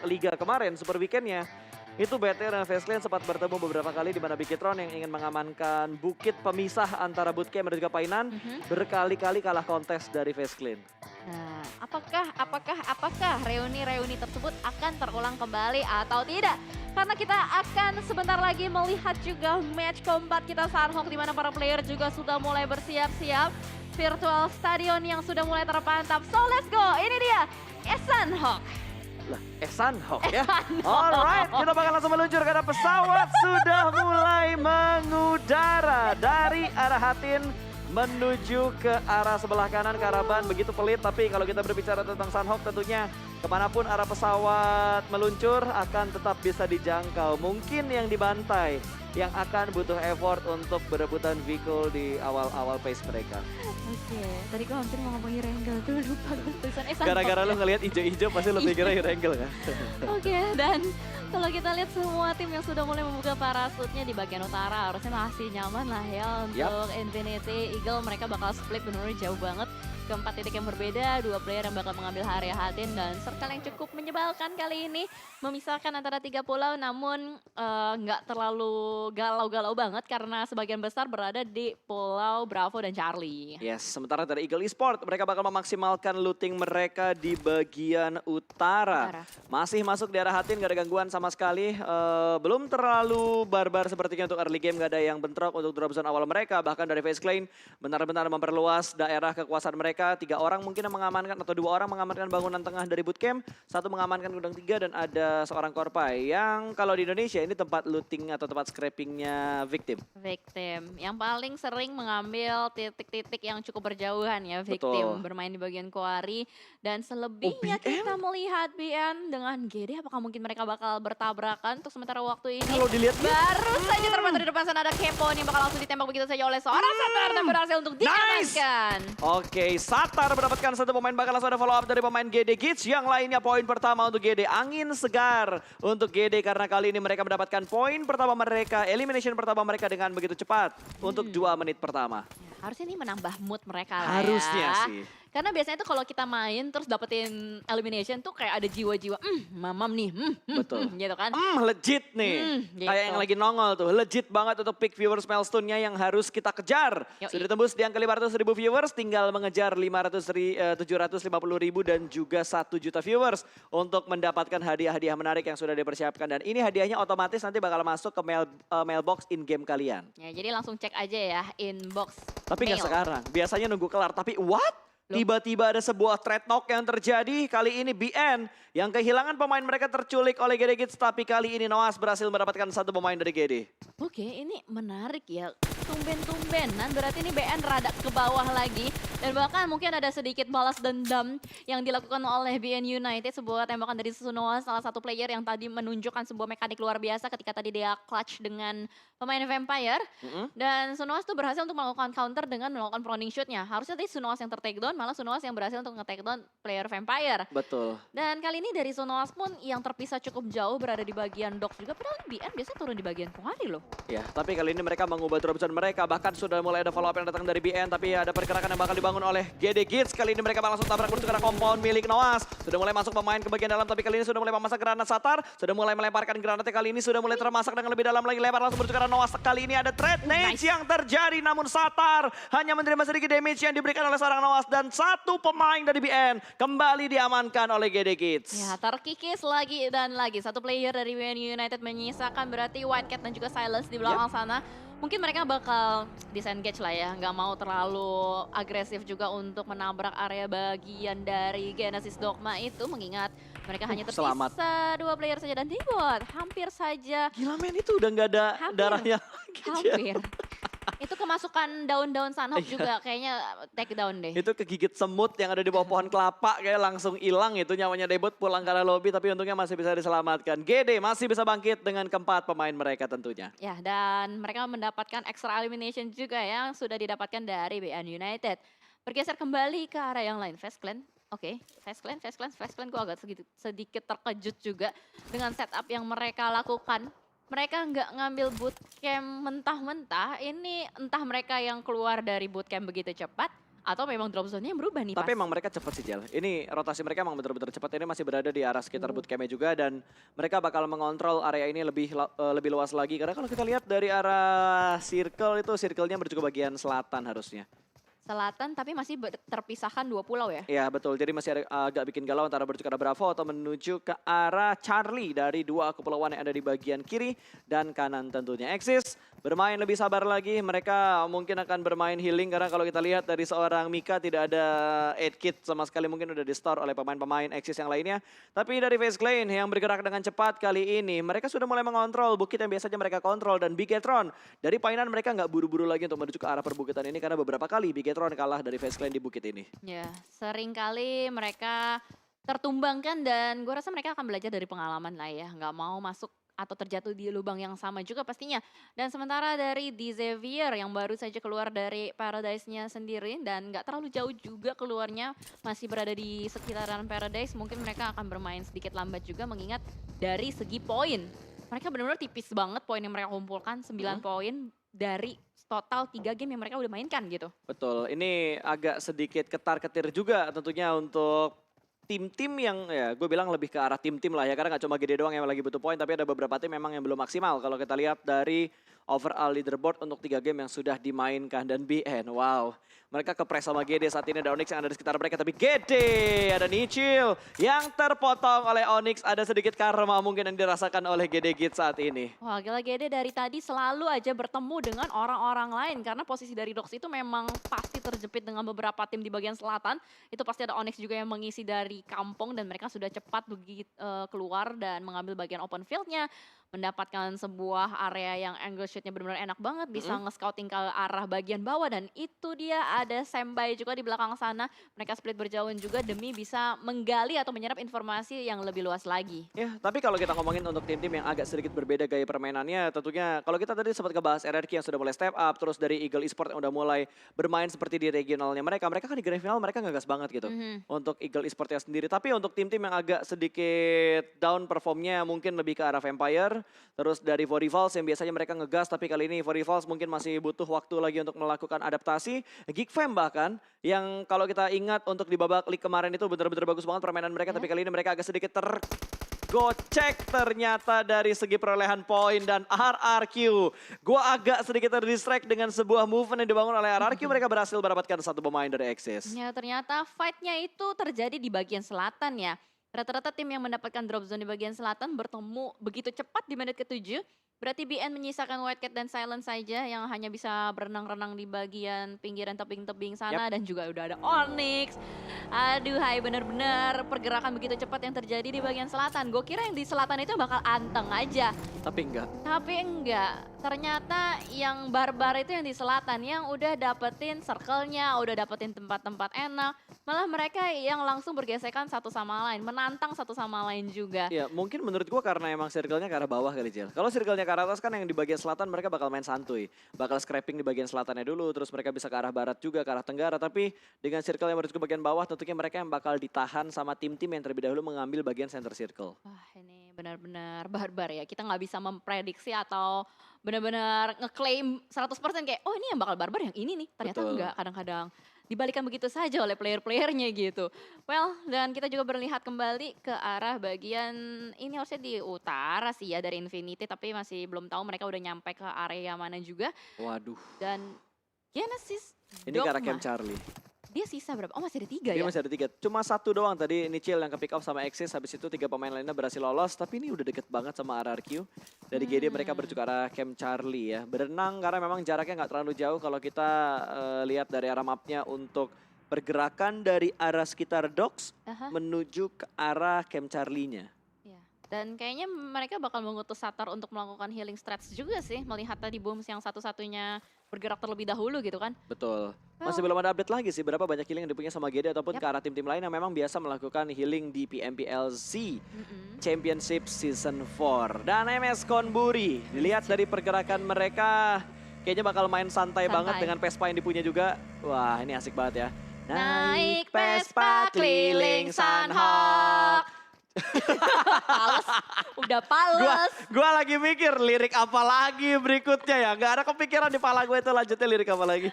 Liga kemarin, Super Weekend-nya, itu BTR dan Face Clan sempat bertemu beberapa kali di mana Bigitron yang ingin mengamankan bukit pemisah antara Bootcamp dan juga Painan berkali-kali kalah kontes dari Face Clan. Nah, apakah reuni-reuni tersebut akan terulang kembali atau tidak? Karena kita akan sebentar lagi melihat juga match keempat kita Sunhawk di mana para player juga sudah mulai bersiap-siap. Virtual Stadion yang sudah mulai terpantap. So let's go, ini dia Sunhawk. Lah, Sunhawk ya? Alright, kita bakal langsung meluncur karena pesawat sudah mulai mengudara dari arah Hatin menuju ke arah sebelah kanan Karaban. Begitu pelit, tapi kalau kita berbicara tentang Sunhawk tentunya kemanapun arah pesawat meluncur akan tetap bisa dijangkau. Mungkin yang dibantai yang akan butuh effort untuk berebutan vehicle di awal-awal pace mereka. Oke, tadi gue hampir mau ngomongin Renggal tuh lupa gue tulisan Sunhawk. Gara-gara lu ngelihat ijo-ijo pasti lebih kira Irengel kan? Oke, dan kalau kita lihat semua tim yang sudah mulai membuka parasutnya di bagian utara harusnya masih nyaman lah ya untuk Infinity Eagle. Mereka bakal split benar-benar jauh banget ke 4 titik yang berbeda, 2 player yang bakal mengambil area Hatin dan circle yang cukup menyebalkan kali ini memisahkan antara 3 pulau namun nggak terlalu galau-galau banget karena sebagian besar berada di pulau Bravo dan Charlie. Yes, sementara dari Eagle Esport mereka bakal memaksimalkan looting mereka di bagian utara. Masih masuk di arah Hatin, gak ada gangguan sama sekali. Belum terlalu barbar sepertinya untuk early game, gak ada yang bentrok untuk drop zone awal mereka. Bahkan dari Face Clan benar-benar memperluas daerah kekuasaan mereka. 3 orang mungkin yang mengamankan atau 2 orang mengamankan bangunan tengah dari bootcamp. 1 mengamankan gudang 3 dan ada seorang korpai yang kalau di Indonesia ini tempat looting atau tempat scrappingnya victim. Victim yang paling sering mengambil titik-titik yang cukup berjauhan ya victim. Bermain di bagian quarry dan selebihnya kita melihat BN dengan GD apakah mungkin mereka bakal bertabrakan untuk sementara waktu ini. Kalau dilihat baru saja terpantau di depan sana ada Kepo nih bakal langsung ditembak begitu saja oleh seorang Satar dan berhasil untuk diamankan. Oke, Satar mendapatkan 1 pemain, bakal langsung ada follow up dari pemain GD Kids. Yang lainnya poin pertama untuk GD, angin segar untuk GD karena kali ini mereka mendapatkan poin pertama mereka, elimination pertama mereka dengan begitu cepat untuk 2 menit pertama. Harusnya ini menambah mood mereka lah Harusnya ya. sih. Karena biasanya tuh kalau kita main terus dapetin elimination tuh kayak ada jiwa-jiwa, mamam nih, Betul. gitu kan. Legit nih. Gitu. Kayak yang lagi nongol tuh. Legit banget untuk peak viewers milestone-nya yang harus kita kejar. Sudah tembus di angka 500.000 viewers, tinggal mengejar 750.000 dan juga 1 juta viewers untuk mendapatkan hadiah-hadiah menarik yang sudah dipersiapkan. Dan ini hadiahnya otomatis nanti bakal masuk ke mailbox in-game kalian. Ya, jadi langsung cek aja ya inbox. Tapi nggak sekarang, biasanya nunggu kelar. Tapi what? Tiba-tiba ada sebuah trade knock yang terjadi. Kali ini BN yang kehilangan pemain mereka terculik oleh GD Kids. Tapi kali ini Noas berhasil mendapatkan 1 pemain dari GD. Oke, ini menarik ya. Tumben-tumbenan berarti ini BN rada ke bawah lagi. Dan bahkan mungkin ada sedikit balas dendam yang dilakukan oleh BN United. Sebuah tembakan dari Sunoa, salah satu player yang tadi menunjukkan sebuah mekanik luar biasa ketika tadi dia clutch dengan pemain Vampire. Dan Sunoas tuh berhasil untuk melakukan counter dengan melakukan proning shootnya. Harusnya tadi Sunoas yang ter-takedown, malah Sunoas yang berhasil untuk nge-takedown player Vampire. Betul. Dan kali ini dari Sunoas pun yang terpisah cukup jauh berada di bagian dock juga. Padahal BN biasanya turun di bagian quarry loh. Ya, tapi kali ini mereka mengubah drop zone mereka. Bahkan sudah mulai ada follow up yang datang dari BN. Tapi ada pergerakan yang bakal dibangun oleh GD Kids. Kali ini mereka bakal langsung tabrak menuju ke arah compound milik Noas. Sudah mulai masuk pemain ke bagian dalam. Tapi kali ini sudah mulai memasang granat Satar. Sudah mulai melemparkan granatnya. Kali ini sudah mulai termasak dengan lebih dalam lagi. Lempar langsung menuju ke arah Noas. Kali ini ada trade nade yang terjadi. Namun Satar hanya menerima sedikit damage yang diberikan oleh seorang Noas. Dan 1 pemain dari BN kembali diamankan oleh GD Kids. Ya, terkikis lagi dan lagi. 1 player dari BN United menyisakan berarti White Cat dan juga Silence di belakang sana. Mungkin mereka bakal disengage lah ya, nggak mau terlalu agresif juga untuk menabrak area bagian dari Genesis Dogma itu. Mengingat mereka hanya tersisa 2 player saja dan Dibot hampir saja. Gila men, itu udah nggak ada darahnya lagi. Hampir. Itu kemasukan daun-daun Sunhawk juga kayaknya take down deh. Itu kegigit semut yang ada di bawah pohon kelapa kayak langsung hilang itu nyawanya Debot pulang ke arah lobby tapi untungnya masih bisa diselamatkan. GD masih bisa bangkit dengan keempat pemain mereka tentunya. Ya, dan mereka mendapatkan extra elimination juga yang sudah didapatkan dari BN United. Bergeser kembali ke arah yang lain, Face Clan. Oke, Face Clan gue agak sedikit terkejut juga dengan setup yang mereka lakukan. Mereka nggak ngambil bootcamp mentah-mentah, ini entah mereka yang keluar dari bootcamp begitu cepat Atau memang drop zone-nya yang berubah nih Tapi pas? emang mereka cepat sih Jel. Ini rotasi mereka emang bener-bener cepat. Ini masih berada di arah sekitar bootcamp juga dan mereka bakal mengontrol area ini lebih luas lagi. Karena kalau kita lihat dari arah circle itu circle-nya menuju ke bagian selatan harusnya. Selatan tapi masih terpisahkan 2 pulau ya? Ya betul, jadi masih ada, agak bikin galau antara menuju ke arah Bravo atau menuju ke arah Charlie dari dua kepulauan yang ada di bagian kiri dan kanan tentunya. Exis bermain lebih sabar lagi, mereka mungkin akan bermain healing karena kalau kita lihat dari seorang Mika tidak ada 8 kit sama sekali mungkin udah di store oleh pemain-pemain Exis yang lainnya. Tapi dari Face Clan yang bergerak dengan cepat kali ini, mereka sudah mulai mengontrol bukit yang biasanya mereka kontrol dan Bigetron. Dari painan mereka nggak buru-buru lagi untuk menuju ke arah perbukitan ini karena beberapa kali Bigetron kalah dari Face Clan di bukit ini. Ya, sering kali mereka tertumbangkan dan gue rasa mereka akan belajar dari pengalaman lah ya. Nggak mau masuk atau terjatuh di lubang yang sama juga pastinya. Dan sementara dari The Xavier yang baru saja keluar dari Paradise-nya sendiri dan nggak terlalu jauh juga keluarnya, masih berada di sekitaran Paradise, mungkin mereka akan bermain sedikit lambat juga mengingat dari segi poin. Mereka benar-benar tipis banget poin yang mereka kumpulkan, 9 poin dari total 3 game yang mereka udah mainkan gitu. Betul, ini agak sedikit ketar-ketir juga tentunya untuk tim-tim yang ya gue bilang lebih ke arah tim-tim lah ya. Karena gak cuma Gede doang yang lagi butuh poin tapi ada beberapa tim memang yang belum maksimal. Kalau kita lihat dari overall leaderboard untuk 3 game yang sudah dimainkan dan BN. Wow, mereka kepres sama Gede saat ini ada Onyx yang ada di sekitar mereka. Tapi Gede, ada Nichil yang terpotong oleh Onyx. Ada sedikit karma mungkin yang dirasakan oleh Gede Git saat ini. Wah gila Gede dari tadi selalu aja bertemu dengan orang-orang lain. Karena posisi dari Dox itu memang pasti terjepit dengan beberapa tim di bagian selatan. Itu pasti ada Onyx juga yang mengisi dari kampung dan mereka sudah cepat keluar dan mengambil bagian open fieldnya. Mendapatkan sebuah area yang angle shootnya benar-benar enak banget. Bisa nge-scouting ke arah bagian bawah dan itu dia ada Sembai juga di belakang sana. Mereka split berjauhan juga demi bisa menggali atau menyerap informasi yang lebih luas lagi. Ya, tapi kalau kita ngomongin untuk tim-tim yang agak sedikit berbeda gaya permainannya, tentunya kalau kita tadi sempat ngebahas RRQ yang sudah mulai step up, terus dari Eagle Esports yang udah mulai bermain seperti di regionalnya mereka kan di grand final mereka ngegas banget gitu untuk Eagle Esports sendiri. Tapi untuk tim-tim yang agak sedikit down performnya mungkin lebih ke arah Vampire, terus dari Vorivals yang biasanya mereka ngegas, tapi kali ini Vorivals mungkin masih butuh waktu lagi untuk melakukan adaptasi. Geek Fam bahkan, yang kalau kita ingat untuk di babak league kemarin itu benar-benar bagus banget permainan mereka, tapi kali ini mereka agak sedikit tergocek ternyata dari segi perolehan poin dan RRQ. Gua agak sedikit terdistract dengan sebuah movement yang dibangun oleh RRQ, mereka berhasil mendapatkan satu pemain dari Exis. Ya ternyata fight-nya itu terjadi di bagian selatan ya. Rata-rata tim yang mendapatkan drop zone di bagian selatan bertemu begitu cepat di menit ke-7. Berarti BN menyisakan White Cat dan Silence saja yang hanya bisa berenang-renang di bagian pinggiran tebing-tebing sana. Dan juga udah ada Onyx. Aduh hai bener-bener pergerakan begitu cepat yang terjadi di bagian selatan. Gue kira yang di selatan itu bakal anteng aja. Tapi enggak. Tapi enggak. Ternyata yang barbar itu yang di selatan yang udah dapetin circle-nya, udah dapetin tempat-tempat enak. Malah mereka yang langsung bergesekan satu sama lain, menantang satu sama lain juga. Ya mungkin menurut gua karena emang circle-nya ke arah bawah kali Jel. Kalau circle-nya ke arah atas kan yang di bagian selatan mereka bakal main santuy. Bakal scraping di bagian selatannya dulu, terus mereka bisa ke arah barat juga, ke arah tenggara. Tapi dengan circle yang menuju ke bagian bawah tentunya mereka yang bakal ditahan sama tim-tim yang terlebih dahulu mengambil bagian center circle. Wah ini benar-benar barbar ya. Kita nggak bisa memprediksi atau benar-benar ngeklaim 100% kayak oh ini yang bakal barbar yang ini nih. Ternyata Betul. enggak, kadang-kadang dibalikan begitu saja oleh player-playernya gitu. Well, dan kita juga berlihat kembali ke arah bagian ini harusnya di utara sih ya dari Infinity. Tapi masih belum tahu mereka udah nyampe ke area mana juga. Waduh. Dan Genesis Ini ke arah Dogma, Camp Charlie. dia sisa berapa? Oh masih ada 3 Dia ya? masih ada 3. Cuma 1 doang tadi Nichil yang ke pick off sama Exis. Habis itu 3 pemain lainnya berhasil lolos. Tapi ini udah deket banget sama RRQ. Dari GD mereka menuju ke arah Camp Charlie ya. Berenang karena memang jaraknya nggak terlalu jauh. Kalau kita lihat dari arah mapnya untuk pergerakan dari arah sekitar docks menuju ke arah Camp Charlie-nya. Ya. Dan kayaknya mereka bakal mengutus Satar untuk melakukan healing strats juga sih. Melihat tadi Booms yang satu-satunya bergerak terlebih dahulu gitu kan. Betul. Masih belum ada update lagi sih berapa banyak healing yang dipunya sama GD ataupun ke arah tim-tim lain yang memang biasa melakukan healing di PMPLZ Championship Season 4. Dan MS Konburi, dilihat dari pergerakan mereka kayaknya bakal main santai banget dengan Vespa yang dipunya juga. Wah ini asik banget ya. Naik Vespa keliling Sunhawk. Pales, udah pales. Gua lagi mikir lirik apa lagi berikutnya ya. Gak ada kepikiran di pala gue itu lanjutnya lirik apa lagi.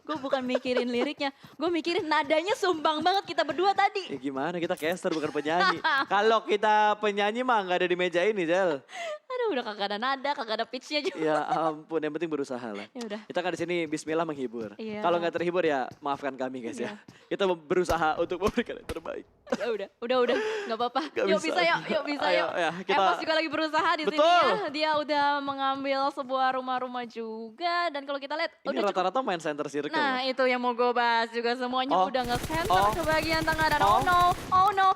Gue bukan mikirin liriknya, gue mikirin nadanya sumbang banget kita berdua tadi. Ya gimana, kita caster bukan penyanyi. Kalau kita penyanyi mah nggak ada di meja ini, Jel. Aduh udah kagak ada nada, kagak ada pitchnya juga. Ya ampun, yang penting berusaha lah. Ya udah. Kita kan di sini bismillah menghibur. Iya. Kalau nggak terhibur ya maafkan kami guys ya. Kita berusaha untuk memberikan yang terbaik. Ya udah, nggak apa-apa. Nggak Yuk bisa. bisa yuk bisa Ayo, yuk. ya, kita- Evos juga lagi berusaha di sini Betul. ya. Dia udah mengambil sebuah rumah-rumah juga dan kalau kita lihat Ini udah cukup. rata-rata main center circle. Nah itu yang mau gue bahas juga semuanya Oh. udah nge-center Oh. ke bagian tengah dan Oh. oh no,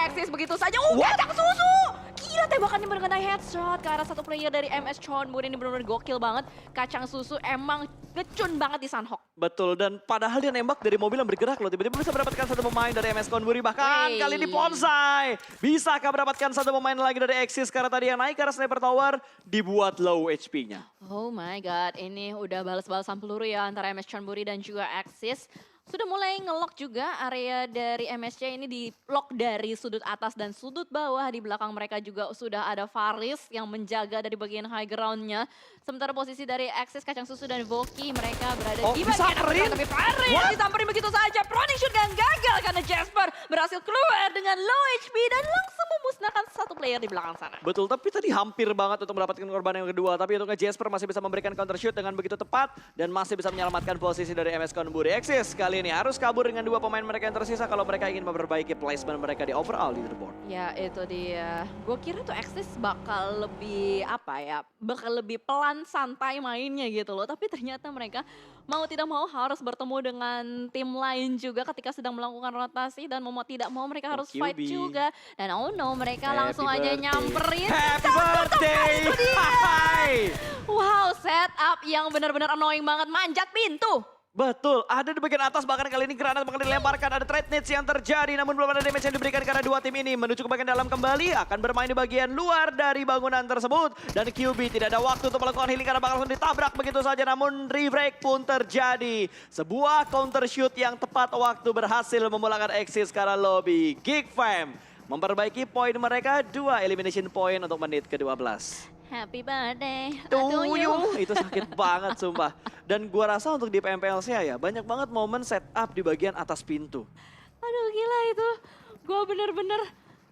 eksis begitu saja. Kacang susu. Gila tembakannya berkenai headshot ke arah satu player dari MS Chonburi ini benar-benar gokil banget. Kacang susu emang ngecun banget di Sunhawk. Betul, dan padahal dia nembak dari mobil yang bergerak loh. Tiba-tiba bisa mendapatkan satu pemain dari MS Konburi. Bahkan Wey. kali ini Bonsai. Bisakah mendapatkan satu pemain lagi dari Axis karena tadi yang naik ke arah Sniper Tower dibuat low HP-nya. Oh my god, ini udah balas-balasan peluru ya antara MS Chonburi dan juga Axis. Sudah mulai nge-lock juga area dari MSC ini di-lock dari sudut atas dan sudut bawah. Di belakang mereka juga sudah ada Faris yang menjaga dari bagian high ground-nya. Sementara posisi dari Axis, Kacang Susu dan Voki mereka berada di bagian disamperin? atas. Tapi Faris What? disamperin begitu saja. Proning shotgun gagal karena Jasper berhasil keluar dengan low HP dan langsung memusnahkan satu player di belakang sana. Betul, tapi tadi hampir banget untuk mendapatkan korban yang kedua. Tapi untungnya Jasper masih bisa memberikan counter shoot dengan begitu tepat. Dan masih bisa menyelamatkan posisi dari MS Konburi. Axis kali ini harus kabur dengan dua pemain mereka yang tersisa kalau mereka ingin memperbaiki placement mereka di overall leaderboard. Ya itu dia. Gue kira tuh Axis bakal lebih apa ya, bakal lebih pelan santai mainnya gitu loh. Tapi ternyata mereka mau tidak mau harus bertemu dengan tim lain juga ketika sedang melakukan rotasi. Dan mau tidak mau mereka harus fight QB. juga. Dan oh no mereka Happy langsung aja birthday. nyamperin. Happy birthday! Hai! Wow setup yang benar-benar annoying banget, manjat pintu. Betul, ada di bagian atas bahkan kali ini granat bakal dilemparkan, ada trade nades yang terjadi namun belum ada damage yang diberikan karena dua tim ini menuju ke bagian dalam kembali akan bermain di bagian luar dari bangunan tersebut dan QB tidak ada waktu untuk melakukan healing karena bakal langsung ditabrak begitu saja namun rebreak pun terjadi. Sebuah counter shoot yang tepat waktu berhasil memulangkan Axis ke arah lobby. Geek Fam memperbaiki poin mereka 2 elimination point untuk menit ke-12. Happy birthday Tuh, itu sakit banget sumpah. Dan gua rasa untuk di PMPLC ya banyak banget momen setup di bagian atas pintu. Aduh gila itu. Gue bener-bener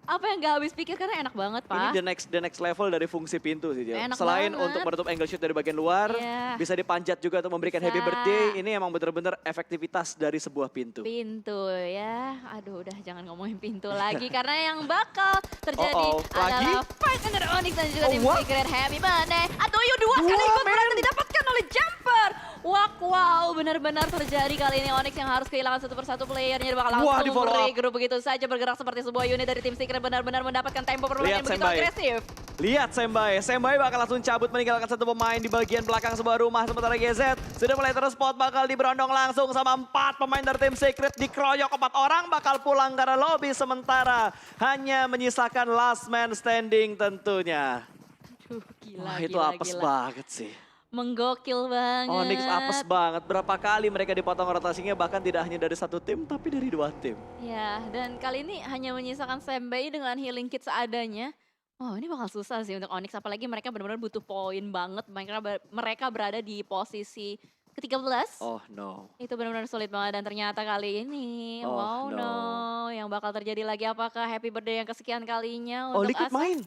apa yang gak habis pikir karena enak banget Ini Pak. the next level dari fungsi pintu sih Jel. Enak Selain banget. untuk menutup angle shoot dari bagian luar, Iya. bisa dipanjat juga untuk memberikan Bisa. happy birthday. Ini emang bener-bener efektivitas dari sebuah pintu. Pintu ya, aduh udah jangan ngomongin pintu lagi karena yang bakal terjadi Lagi? adalah fight under Onyx dan juga Oh, tim what? Secret. Happy birthday. Aduh yuk dua Dua, sekaligus man. berhasil didapatkan oleh Jumper. Wow, benar-benar terjadi kali ini Onyx yang harus kehilangan satu persatu playernya bakal Wah, langsung di-follow up. regroup begitu saja bergerak seperti sebuah unit dari tim Secret benar-benar mendapatkan tempo permainan yang Lihat, begitu Senbai. agresif. Lihat Senbai bakal langsung cabut meninggalkan satu pemain di bagian belakang sebuah rumah. Sementara GZ sudah mulai terus spot bakal diberondong langsung sama 4 pemain dari tim Secret. Dikeroyok 4 orang bakal pulang karena lobby sementara hanya menyisakan last man standing tentunya. Aduh gila, Wah itu gila, apes gila. banget sih. Menggokil banget. Onyx apes banget. Berapa kali mereka dipotong rotasinya bahkan tidak hanya dari satu tim tapi dari 2 tim. Ya, dan kali ini hanya menyisakan Senbai dengan healing kit seadanya. Oh, ini bakal susah sih untuk Onyx, apalagi mereka benar-benar butuh poin banget. Mereka berada di posisi ke-13. Oh no. Itu benar-benar sulit banget dan ternyata kali ini, Oh, wow no. no, yang bakal terjadi lagi apakah happy birthday yang kesekian kalinya Oh untuk Liquid Asa? main.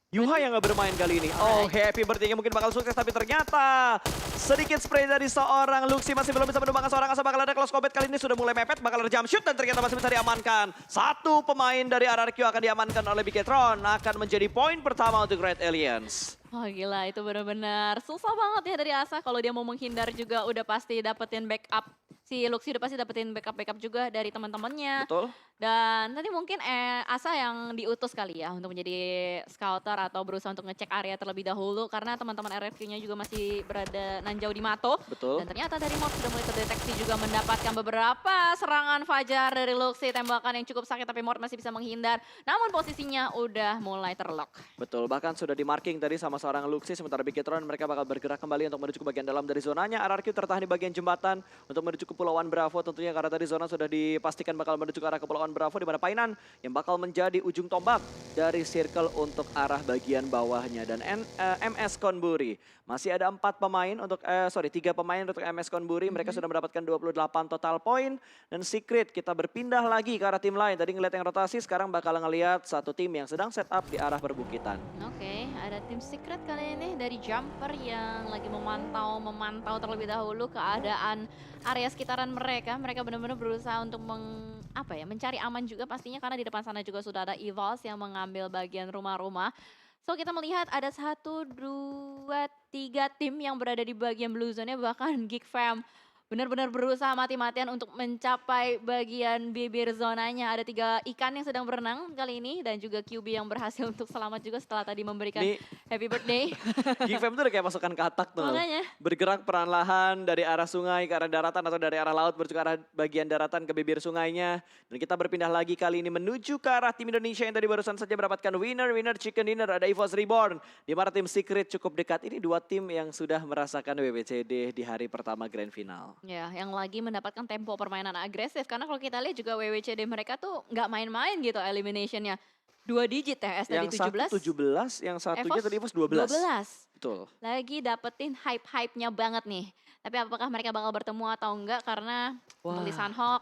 Yuha yang gak bermain kali ini. Oh happy birthday mungkin bakal sukses tapi ternyata sedikit spray dari seorang Luxi masih belum bisa menumbangkan seorang Asa. Bakal ada close combat kali ini sudah mulai mepet, bakal ada jump shoot dan ternyata masih bisa diamankan. Satu pemain dari RRQ akan diamankan oleh Biketron, akan menjadi poin pertama untuk Red Aliens. Oh gila itu benar-benar susah banget ya dari Asa, kalau dia mau menghindar juga udah pasti dapetin backup. Si Luxi udah pasti dapetin backup juga dari teman-temannya. Betul? Dan nanti mungkin Asa yang diutus kali ya untuk menjadi scouter atau berusaha untuk ngecek area terlebih dahulu karena teman-teman RRQ-nya juga masih berada nanjau di Mato. Betul. Dan ternyata dari Morph sudah mulai terdeteksi juga mendapatkan beberapa serangan fajar dari Luxi, tembakan yang cukup sakit tapi Morph masih bisa menghindar. Namun posisinya udah mulai terlock. Betul, bahkan sudah di marking tadi sama seorang Luxi sementara Biketron mereka bakal bergerak kembali untuk menuju ke bagian dalam dari zonanya. RRQ tertahan di bagian jembatan untuk menuju ke Kepulauan Bravo tentunya karena tadi zona sudah dipastikan bakal menuju ke arah Kepulauan Bravo di mana Painan yang bakal menjadi ujung tombak dari circle untuk arah bagian bawahnya. Dan MS Konburi masih ada 3 pemain untuk MS Konburi. Mereka sudah mendapatkan 28 total poin. Dan Secret kita berpindah lagi ke arah tim lain. Tadi ngeliat yang rotasi, sekarang bakal ngeliat satu tim yang sedang setup di arah perbukitan. Oke, ada tim Secret kali ini dari Jumper yang lagi memantau terlebih dahulu keadaan area sekitaran mereka. Mereka benar-benar berusaha untuk mencari aman juga pastinya, karena di depan sana juga sudah ada EVOS yang mengambil bagian rumah-rumah. So kita melihat ada 1, 2, 3 tim yang berada di bagian blue zone-nya, bahkan Geek Fam benar-benar berusaha mati-matian untuk mencapai bagian bibir zonanya. Ada 3 ikan yang sedang berenang kali ini dan juga QB yang berhasil untuk selamat juga setelah tadi memberikan happy birthday. Geek Fam tuh udah kayak pasukan katak tuh. Makanya. Bergerak perlahan dari arah sungai ke arah daratan atau dari arah laut menuju ke arah bagian daratan ke bibir sungainya. Dan kita berpindah lagi kali ini menuju ke arah tim Indonesia yang tadi barusan saja mendapatkan winner chicken dinner. Ada EVOS Reborn. Di mana tim Secret cukup dekat. Ini 2 tim yang sudah merasakan WWCD di hari pertama grand final. Ya, yang lagi mendapatkan tempo permainan agresif. Karena kalau kita lihat juga WWCD mereka tuh nggak main-main gitu eliminationnya. 2 digit ya, tadi 17. Yang 17, yang satunya tadi EVOS 12. Betul. Lagi dapetin hype-hype-nya banget nih. Tapi apakah mereka bakal bertemu atau enggak, karena untuk di Sunhawk,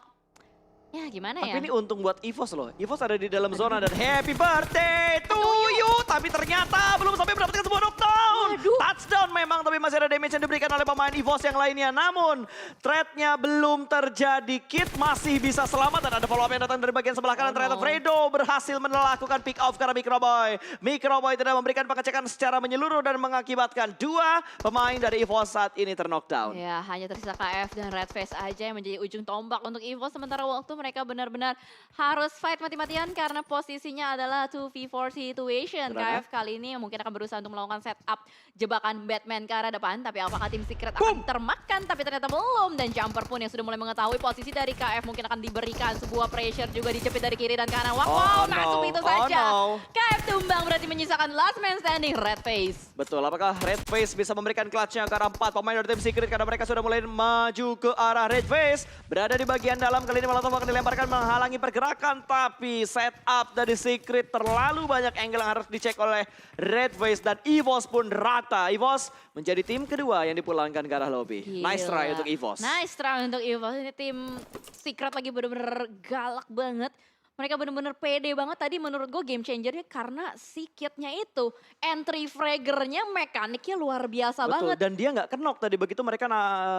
ya gimana ya. Tapi ini untung buat EVOS loh. EVOS ada di dalam zona dan happy birthday to you. Tapi ternyata belum sampai mendapatkan sebuah knockdown. Touchdown memang, tapi masih ada damage yang diberikan oleh pemain EVOS yang lainnya. Namun threat-nya belum terjadi. Kit masih bisa selamat dan ada follow up yang datang dari bagian sebelah kanan. Ternyata Fredo berhasil melakukan pick off karena Microboy. Microboy tidak memberikan pengecekan secara menyeluruh dan mengakibatkan 2 pemain dari EVOS saat ini terknockdown. Ya, hanya tersisa KF dan Redface aja yang menjadi ujung tombak untuk EVOS. Sementara waktu mereka benar-benar harus fight mati-matian karena posisinya adalah 2v4 situation. KF kali ini mungkin akan berusaha untuk melakukan setup jebakan Batman ke arah depan. Tapi apakah tim Secret akan termakan? Tapi ternyata belum. Dan Jumper pun yang sudah mulai mengetahui posisi dari KF mungkin akan diberikan sebuah pressure juga dijepit dari kiri dan kanan. Wow, masuk itu saja. KF tumbang berarti menyisakan last man standing, Redface. Betul, apakah Redface bisa memberikan clutch-nya ke arah 4 pemain dari tim Secret karena mereka sudah mulai maju ke arah Redface. Berada di bagian dalam kali ini Molotov akan dilemparkan menghalangi pergerakan, tapi setup dari Secret terlalu banyak angle yang harus dicek oleh Redface dan EVOS pun rata. EVOS menjadi tim kedua yang dipulangkan ke arah lobby. Gila. Nice try untuk EVOS. Nice try untuk EVOS. Ini tim Secret lagi bener-bener galak banget. Mereka bener-bener pede banget. Tadi menurut gue game changernya karena si Kitnya itu. Entry fraggernya mekaniknya luar biasa Betul, banget. dan dia nggak kenok tadi begitu mereka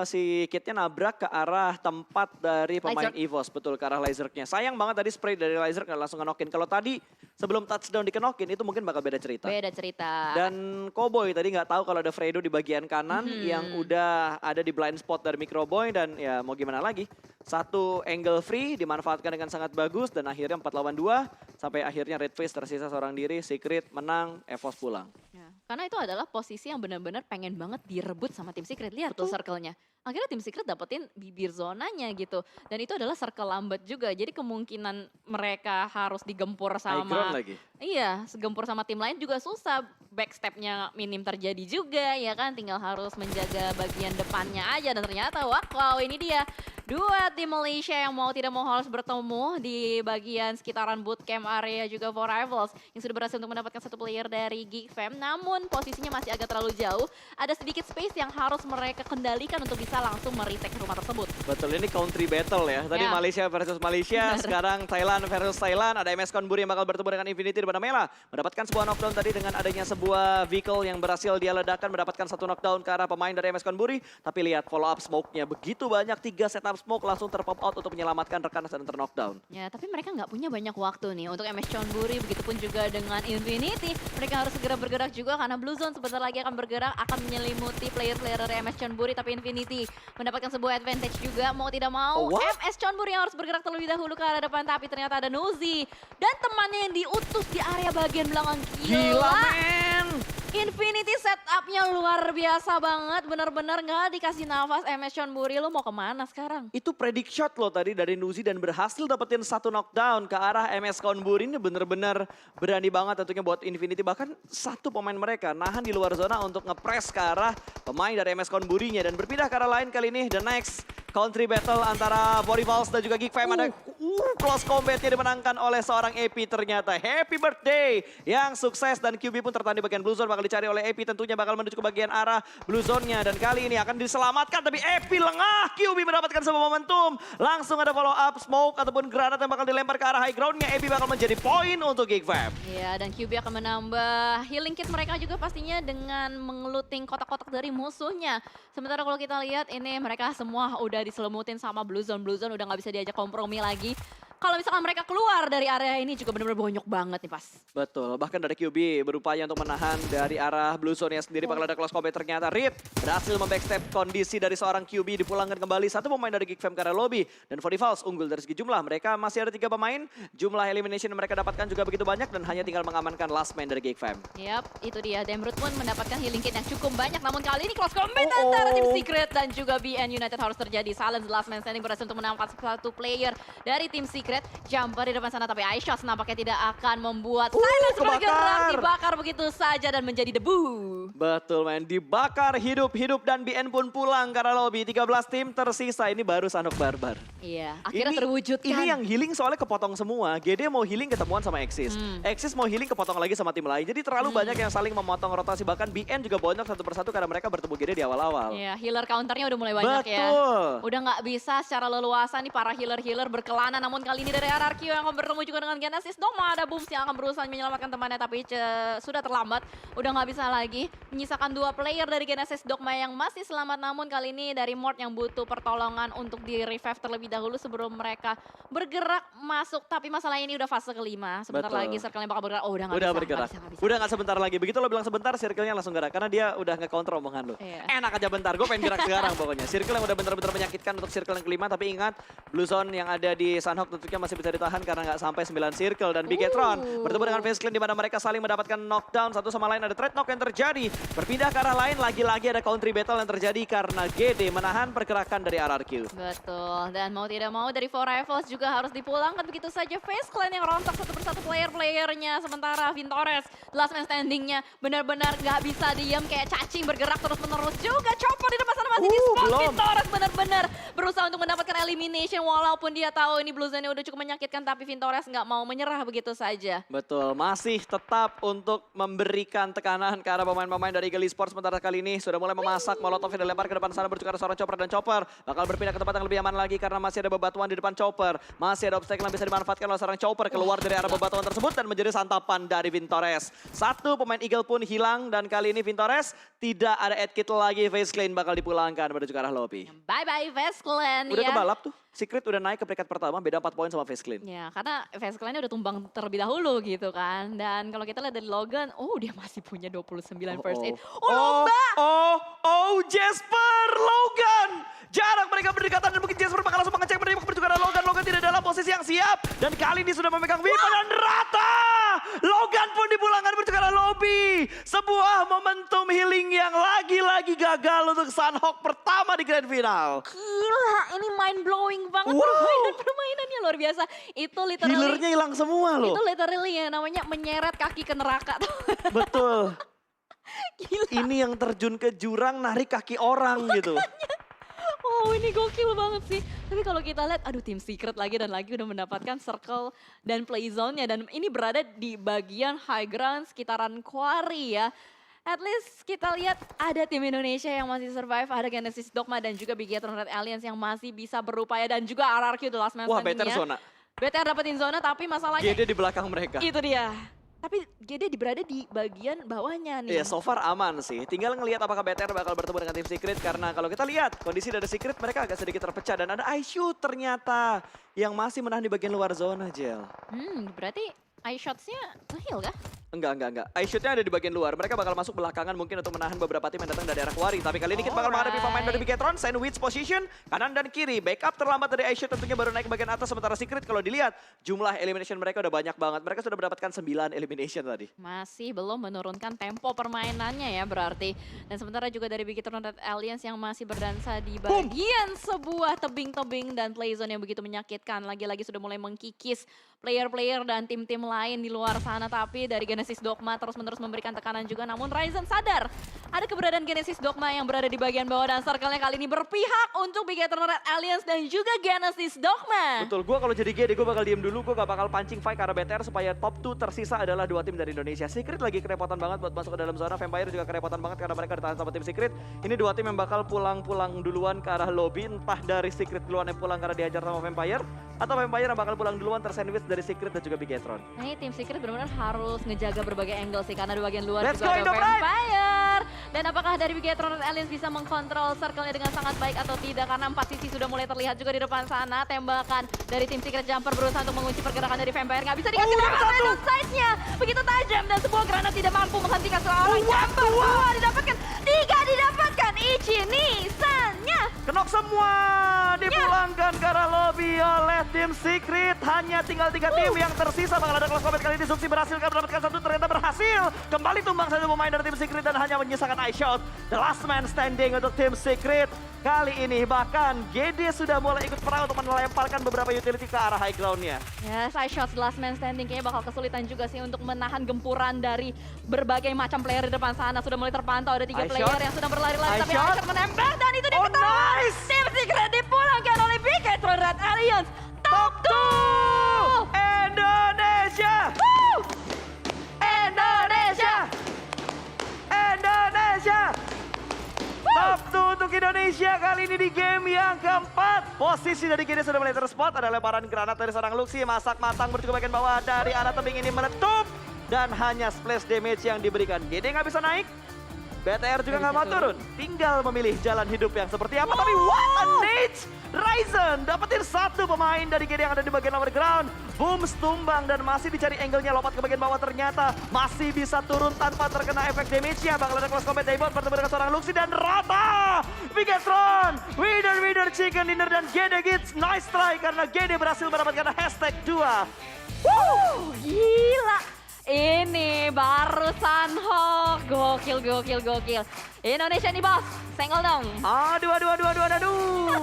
si Kitnya nabrak ke arah tempat dari pemain EVOS. Betul, ke arah lasernya. Sayang banget tadi spray dari laser nggak langsung ngenokin. Kalau tadi sebelum touchdown dikenokin itu mungkin bakal beda cerita. Beda cerita. Dan Cowboy tadi nggak tahu kalau ada Fredo di bagian kanan yang udah ada di blind spot dari Microboy. Dan ya mau gimana lagi. Satu angle free dimanfaatkan dengan sangat bagus dan akhirnya 4 lawan 2 sampai akhirnya Redface tersisa seorang diri, Secret menang, EVOS pulang. Ya, karena itu adalah posisi yang benar-benar pengen banget direbut sama tim Secret. Lihat tuh circle-nya. Akhirnya tim Secret dapetin bibir zonanya gitu. Dan itu adalah circle lambat juga. Jadi kemungkinan mereka harus digempur sama... lagi. Iya, segempur sama tim lain juga susah. Backstep-nya minim terjadi juga ya kan. Tinggal harus menjaga bagian depannya aja. Dan ternyata wow ini dia. 2 tim Malaysia yang mau tidak mau harus bertemu di bagian sekitaran bootcamp area juga for Rivals. Yang sudah berhasil untuk mendapatkan 1 player dari Geek Fam. Namun posisinya masih agak terlalu jauh. Ada sedikit space yang harus mereka kendalikan untuk bisa langsung meretake rumah tersebut. Betul, ini country battle ya. Tadi Malaysia versus Malaysia, sekarang Thailand versus Thailand. Ada MS Konburi yang bakal bertemu dengan Infinity di mana Mela mendapatkan sebuah knockdown tadi dengan adanya sebuah vehicle yang berhasil dia ledakan, mendapatkan 1 knockdown ke arah pemain dari MS Konburi. Tapi lihat follow up smoke-nya begitu banyak, 3 setup smoke langsung terpop out untuk menyelamatkan rekan dan terknockdown. Ya, tapi mereka nggak punya banyak waktu nih untuk MS Konburi, begitupun juga dengan Infinity. Mereka harus segera bergerak juga karena Blue Zone sebentar lagi akan bergerak, akan menyelimuti player-player dari MS Konburi. Tapi Infinity mendapatkan sebuah advantage juga, mau tidak mau. MS Konburi yang harus bergerak terlebih dahulu ke arah depan, tapi ternyata ada Nozi dan temannya yang diutus di area bagian belakang. Gila men! Infinity setupnya luar biasa banget, benar-benar nggak dikasih nafas MS Konburi. Lu mau kemana sekarang? Itu predict shot loh tadi dari Nuzi dan berhasil dapetin 1 knockdown ke arah MS Konburi. Ini bener-bener berani banget tentunya buat Infinity. Bahkan 1 pemain mereka nahan di luar zona untuk ngepres ke arah pemain dari MS Konburinya. Dan berpindah ke arah lain kali ini The Next country battle antara Body Pulse dan juga Geek Fam. Ada close combatnya dimenangkan oleh seorang EP ternyata. Happy birthday yang sukses dan QB pun tertahan di bagian Blue Zone. Bakal dicari oleh EP, tentunya bakal menuju ke bagian arah Blue Zone-nya. Dan kali ini akan diselamatkan, tapi EP lengah. QB mendapatkan sebuah momentum. Langsung ada follow up smoke ataupun granat yang bakal dilempar ke arah high ground-nya. EP bakal menjadi poin untuk Geek Fam. Iya, dan QB akan menambah healing kit mereka juga pastinya dengan mengeluting kotak-kotak dari musuhnya. Sementara kalau kita lihat ini mereka semua udah diselemutin sama Blue Zone. Blue Zone udah nggak bisa diajak kompromi lagi. Kalau misalkan mereka keluar dari area ini juga benar-benar bonyok banget nih pas. Betul, bahkan dari QB berupaya untuk menahan dari arah Blue Zone-nya sendiri. Bakal ada close combat ternyata. Rip berhasil membackstep kondisi dari seorang QB. Dipulangkan kembali satu pemain dari Geek Fam ke arah lobby. Dan Body Pulse unggul dari segi jumlah. Mereka masih ada 3 pemain. Jumlah elimination mereka dapatkan juga begitu banyak. Dan hanya tinggal mengamankan last man dari Geek Fam. Yap, itu dia. Demrut pun mendapatkan healing kit yang cukup banyak. Namun kali ini close combat antara Team Secret dan juga BN United harus terjadi. Silence last man standing berhasil untuk menangkap satu player dari Team Secret. Jumper di depan sana, tapi iShots nampaknya tidak akan membuat Silence bergerak, dibakar begitu saja dan menjadi debu. Betul men, dibakar hidup-hidup dan BN pun pulang karena lobby. 13 tim tersisa, ini baru Sanhok Barbar. Iya, akhirnya terwujudkan. Ini yang healing soalnya kepotong semua. GD mau healing ketemuan sama Exis. Exis mau healing kepotong lagi sama tim lain. Jadi terlalu banyak yang saling memotong rotasi. Bahkan BN juga bonyok satu persatu karena mereka bertemu GD di awal-awal. Iya, healer counternya udah mulai banyak ya. Udah nggak bisa secara leluasa nih para healer-healer berkelana. Namun kali ini dari RRQ yang akan bertemu juga dengan Genesis Dogma. Ada Booms yang akan berusaha menyelamatkan temannya tapi sudah terlambat. Udah nggak bisa lagi. Menyisakan 2 player dari Genesis Dogma yang masih selamat. Namun kali ini dari Mort yang butuh pertolongan untuk di revive terlebih dahulu sebelum mereka bergerak masuk. Tapi masalahnya ini udah fase kelima. Sebentar lagi circle-nya bakal bergerak. Oh udah nggak bisa. Bergerak. Udah nggak sebentar lagi. Begitu lo bilang sebentar, circle-nya langsung gerak. Karena dia udah nge-counter omongan lo. Enak aja bentar, gue pengen gerak sekarang pokoknya. Circle yang udah bener-bener menyakitkan untuk circle yang kelima. Tapi ingat, Blue Zone yang ada di Sanhok tentunya masih bisa ditahan karena nggak sampai 9 circle. Dan Bigetron bertemu dengan Face Clan di mana mereka saling mendapatkan knockdown. Satu sama lain ada trade knock yang terjadi. Berpindah ke arah lain, lagi-lagi ada country battle yang terjadi karena GD menahan pergerakan dari RRQ. Betul, dan mau tidak mau dari Four Rivals juga harus dipulangkan begitu saja. Face Clan yang rontok satu persatu player-playernya. Sementara Vintores, last man standingnya benar-benar nggak bisa diam kayak cacing bergerak terus-menerus juga. Chopper di depan sana masih di spot. Vintores benar-benar berusaha untuk mendapatkan elimination walaupun dia tahu ini Blue Zone udah cukup menyakitkan tapi Vintores nggak mau menyerah begitu saja. Betul, masih tetap untuk memberikan tekanan ke arah pemain-pemain dari Eagle Esports. Sementara kali ini sudah mulai memasak, Molotov yang dilempar ke depan sana bertukar seorang Chopper dan Chopper bakal berpindah ke tempat yang lebih aman lagi karena masih ada bebatuan di depan Chopper. Masih ada obstacle yang bisa dimanfaatkan oleh seorang Chopper keluar dari arah bebatuan tersebut dan menjadi santapan dari Vintores. Satu pemain Eagle pun hilang dan kali ini Vintores tidak ada add kit lagi. Face Clan bakal dipulangkan menuju ke arah lobby. Bye-bye Face Clan udah ya. kebalap tuh. Secret udah naik ke peringkat pertama, beda 4 poin sama Face Clan. Ya, karena Face Clan-nya udah tumbang terlebih dahulu gitu kan. Dan kalau kita lihat dari Logan, dia masih punya 29 first aid. Lomba! Jasper, Logan! Jarak mereka berdekatan dan mungkin Jasper bakal langsung mengecek menembak menuju ke arah Logan. Logan tidak dalam posisi yang siap. Dan kali ini sudah memegang Viva dan rata! Logan pun dipulangkan menuju ke arah lobby. Sebuah momentum healing yang lagi-lagi gagal untuk Sanhok pertama di Grand Final. Gila, ini mind blowing banget permainannya luar biasa. Itu literally healernya hilang semua loh. Itu literally ya namanya menyeret kaki ke neraka. Betul. Gila. Ini yang terjun ke jurang narik kaki orang gitu. Wow, ini gokil banget sih. Tapi kalau kita lihat, Team Secret lagi dan lagi udah mendapatkan circle dan play zone-nya. Dan ini berada di bagian high ground sekitaran quarry ya. At least kita lihat ada tim Indonesia yang masih survive, ada Genesis Dogma dan juga Bigetron Red Alliance yang masih bisa berupaya dan juga RRQ The Last Man Wah, Standing-nya. better zona. BTR dapetin zona tapi masalahnya GD di belakang mereka. itu dia. Tapi GD berada di bagian bawahnya nih. Iya, so far aman sih. Tinggal ngelihat apakah BTR bakal bertemu dengan tim Secret. Karena kalau kita lihat kondisi dari Secret mereka agak sedikit terpecah. Dan ada ISU ternyata yang masih menahan di bagian luar zona, Jel. Berarti iShots-nya nge-heal kah? Enggak. iShoot-nya ada di bagian luar. Mereka bakal masuk belakangan mungkin untuk menahan beberapa tim yang datang dari arah Quarry. Tapi kali ini kita bakal menghadapi pemain dari Bigetron. Sandwich position, kanan dan kiri. Backup terlambat dari iShoot tentunya baru naik ke bagian atas. Sementara Secret kalau dilihat jumlah elimination mereka udah banyak banget. Mereka sudah mendapatkan 9 elimination tadi. Masih belum menurunkan tempo permainannya ya berarti. Dan sementara juga dari Bigetron Red Alliance yang masih berdansa di bagian sebuah tebing-tebing dan playzone yang begitu menyakitkan. Lagi-lagi sudah mulai mengkikis player-player dan tim-tim lain di luar sana. Tapi dari Genesis Dogma terus-menerus memberikan tekanan juga. Namun Ryzen sadar ada keberadaan Genesis Dogma yang berada di bagian bawah dan circle-nya kali ini berpihak untuk Big Eternal Red Alliance dan juga Genesis Dogma. Betul, gue kalau jadi GD gue bakal diem dulu, gue gak bakal pancing fight karena BTR supaya top 2 tersisa adalah 2 tim dari Indonesia. Secret lagi kerepotan banget buat masuk ke dalam zona, Vampire juga kerepotan banget karena mereka ditahan sama tim Secret. Ini 2 tim yang bakal pulang-pulang duluan ke arah lobby, entah dari Secret duluan yang pulang karena dihajar sama Vampire, atau Vampire yang bakal pulang duluan tersandwich dari Secret dan juga Big Etron. Nah ini tim Secret benar-benar harus ngejaga berbagai angle sih karena di bagian luar Let's juga go, ada Indopride! Vampire. Dan apakah dari Big Etron Red Alliance bisa mengkontrol circle-nya dengan sangat baik atau tidak? Karena 4 sisi sudah mulai terlihat juga di depan sana. Tembakan dari tim Secret Jumper berusaha untuk mengunci pergerakan dari Vampire. Nggak bisa dikasih lepas oleh downside-nya. Begitu tajam dan sebuah granat tidak mampu menghentikan seorang Jumper. 2 didapatkan, 3 didapatkan. Ichi Nisannya. Kenok semua dipulangkan ke arah lobby oleh tim Secret. Hanya tinggal 3 tim yang tersisa. Bakal ada close combat kali ini. Suksi berhasil mendapatkan 1, ternyata berhasil. Kembali tumbang satu pemain dari tim Secret dan hanya menyisakan iShot. The last man standing untuk tim Secret. Kali ini bahkan GD sudah mulai ikut perang untuk melemparkan beberapa utility ke arah high ground-nya. Yes, iShots the last man standing kayaknya bakal kesulitan juga sih untuk menahan gempuran dari berbagai macam player di depan sana. Sudah mulai terpantau ada 3 player yang sedang berlari-lari tapi iShot menempel dan itu dia ketahuan. Nice! Tim Secret dipulangkan oleh Big Etron Red Alliance. Top 2! Indonesia! Indonesia! Indonesia! Top 2 untuk Indonesia kali ini di game yang keempat. Posisi dari GD sudah mulai terspot. Ada lemparan granat dari seorang Luxi. Masak matang bercukup bagian bawah dari arah tebing ini meletup. Dan hanya splash damage yang diberikan. GD nggak bisa naik. BTR juga nggak mau turun. Tinggal memilih jalan hidup yang seperti apa. Tapi what a nade! Ryzen dapetin 1 pemain dari GD yang ada di bagian lower ground. Boom, tumbang dan masih dicari angle-nya lompat ke bagian bawah. Ternyata masih bisa turun tanpa terkena efek damage-nya. Bakal ada close combat Daybot bertemu dengan seorang Luxi dan rata. Bigetron, winner chicken dinner dan GD Gits. Nice try karena GD berhasil mendapatkan hashtag 2. Gila. Ini baru Sunhawk. Gokil. Indonesia nih bos, senggol dong. Aduh.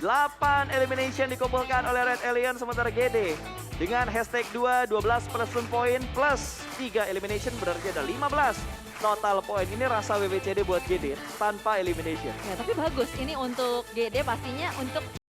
8 elimination dikumpulkan oleh Red Alien sementara GD. Dengan hashtag 2, 12 plus 1 point plus 3 elimination berarti ada 15 total poin. Ini rasa WWCD buat GD tanpa elimination. Ya tapi bagus, ini untuk GD pastinya untuk